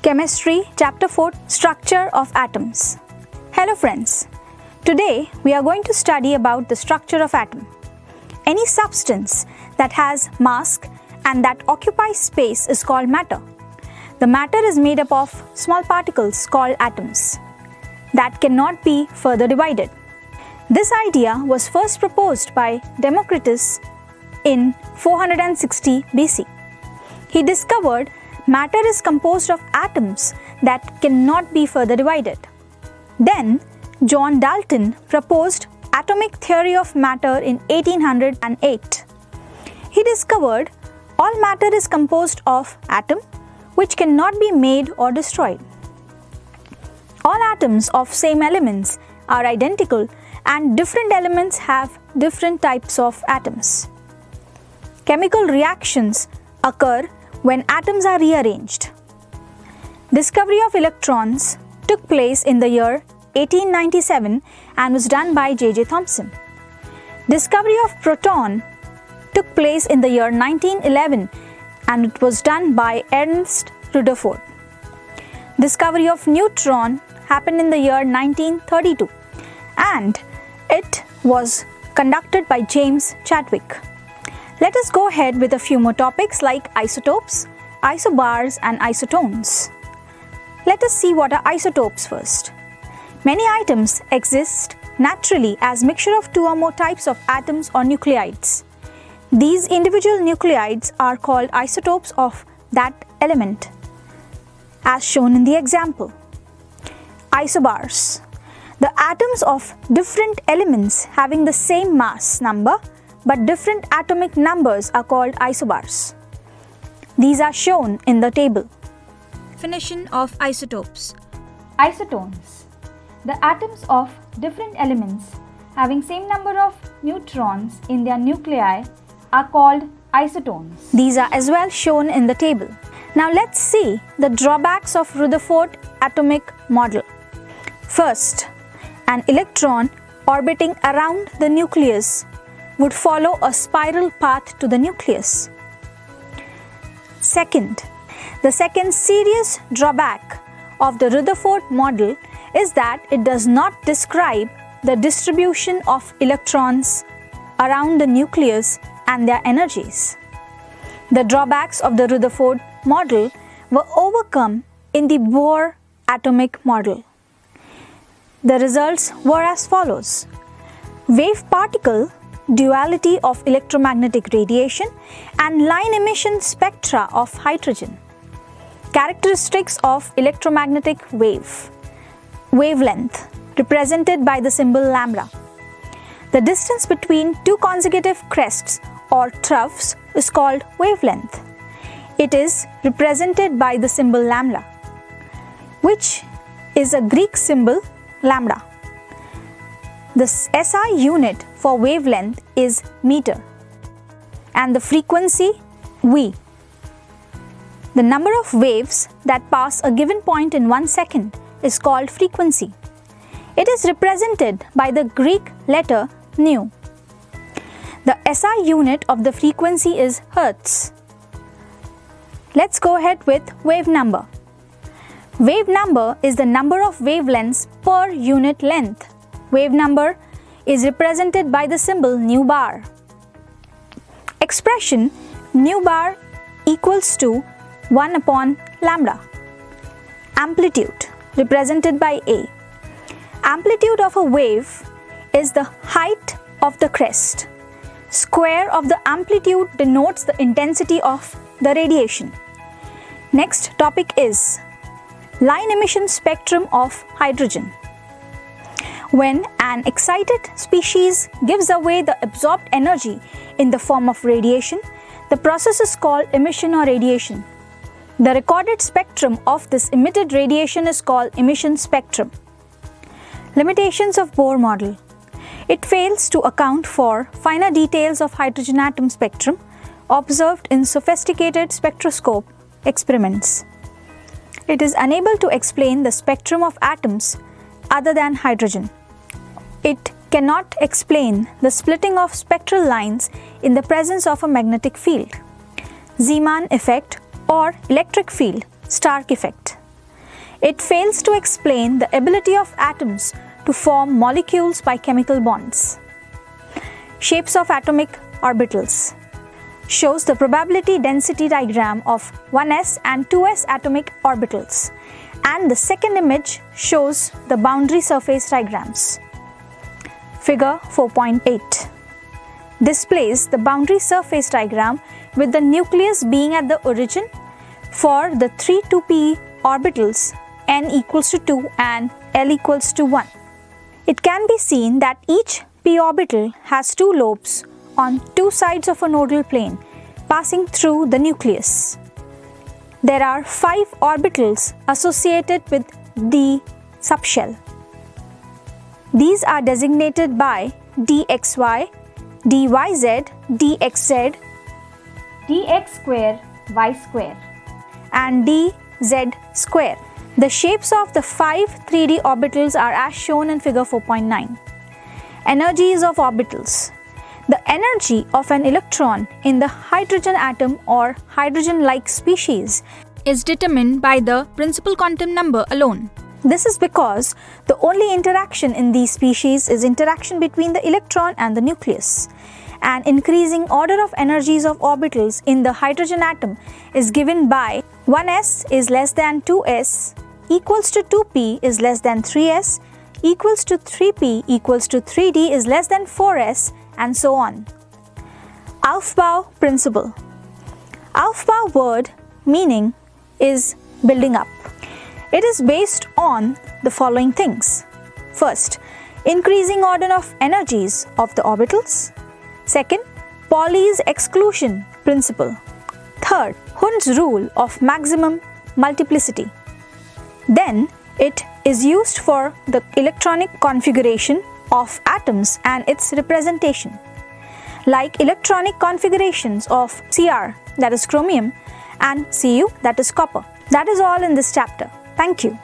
Chemistry, Chapter 4, Structure of Atoms. Hello friends. Today we are going to study about the structure of atom. Any substance that has mass and that occupies space is called matter. The matter is made up of small particles called atoms that cannot be further divided. This idea was first proposed by Democritus in 460 BC. He discovered matter is composed of atoms that cannot be further divided. Then, John Dalton proposed atomic theory of matter in 1808. He discovered all matter is composed of atom which cannot be made or destroyed. All atoms of same elements are identical and different elements have different types of atoms. Chemical reactions occur when atoms are rearranged. Discovery of electrons took place in the year 1897 and was done by J.J. Thomson. Discovery of proton took place in the year 1911 and it was done by Ernst Rutherford. Discovery of neutron happened in the year 1932 and it was conducted by James Chadwick. Let us go ahead with a few more topics like isotopes, isobars and isotones. Let us see what are isotopes first. Many items exist naturally as mixture of two or more types of atoms or nuclides. These individual nuclides are called isotopes of that element, as shown in the example. Isobars. The atoms of different elements having the same mass number but different atomic numbers are called isobars. These are shown in the table. Definition of isotopes. Isotones. The atoms of different elements having same number of neutrons in their nuclei are called isotones. These are as well shown in the table. Now let's see the drawbacks of Rutherford atomic model. First, an electron orbiting around the nucleus would follow a spiral path to the nucleus. Second, the second serious drawback of the Rutherford model is that it does not describe the distribution of electrons around the nucleus and their energies. The drawbacks of the Rutherford model were overcome in the Bohr atomic model. The results were as follows: wave-particle duality of electromagnetic radiation and line emission spectra of hydrogen. Characteristics of electromagnetic wave. Wavelength, represented by the symbol lambda. The distance between two consecutive crests or troughs is called wavelength. It is represented by the symbol lambda, which is a Greek symbol lambda. The SI unit for wavelength is meter and the frequency V. The number of waves that pass a given point in 1 second is called frequency. It is represented by the Greek letter nu. The SI unit of the frequency is hertz. Let's go ahead with wave number. Wave number is the number of wavelengths per unit length. Wave number is represented by the symbol nu bar. Expression nu bar equals to 1 upon lambda. Amplitude, represented by A. Amplitude of a wave is the height of the crest. Square of the amplitude denotes the intensity of the radiation. Next topic is line emission spectrum of hydrogen. When an excited species gives away the absorbed energy in the form of radiation, the process is called emission or radiation. The recorded spectrum of this emitted radiation is called emission spectrum. Limitations of Bohr model. It fails to account for finer details of hydrogen atom spectrum observed in sophisticated spectroscope experiments. It is unable to explain the spectrum of atoms other than hydrogen. It cannot explain the splitting of spectral lines in the presence of a magnetic field. Zeeman effect or electric field, Stark effect. It fails to explain the ability of atoms to form molecules by chemical bonds. Shapes of atomic orbitals shows the probability density diagram of 1s and 2s atomic orbitals, and the second image shows the boundary surface diagrams. Figure 4.8 displays the boundary surface diagram with the nucleus being at the origin for the 3 2p orbitals n equals to 2 and l equals to 1. It can be seen that each p orbital has two lobes on two sides of a nodal plane passing through the nucleus. There are 5 orbitals associated with the subshell. These are designated by dxy, dyz, dxz, dx square, y square, and dz square. The shapes of the 5 3D orbitals are as shown in figure 4.9. Energies of orbitals. The energy of an electron in the hydrogen atom or hydrogen-like species is determined by the principal quantum number alone. This is because the only interaction in these species is interaction between the electron and the nucleus. An increasing order of energies of orbitals in the hydrogen atom is given by 1s is less than 2s, equals to 2p is less than 3s, equals to 3p equals to 3d is less than 4s, and so on. Aufbau principle. Aufbau word meaning is building up. It is based on the following things. First, increasing order of energies of the orbitals. Second, Pauli's exclusion principle. Third, Hund's rule of maximum multiplicity. Then, it is used for the electronic configuration of atoms and its representation, like electronic configurations of Cr, that is chromium, and Cu, that is copper. That is all in this chapter. Thank you.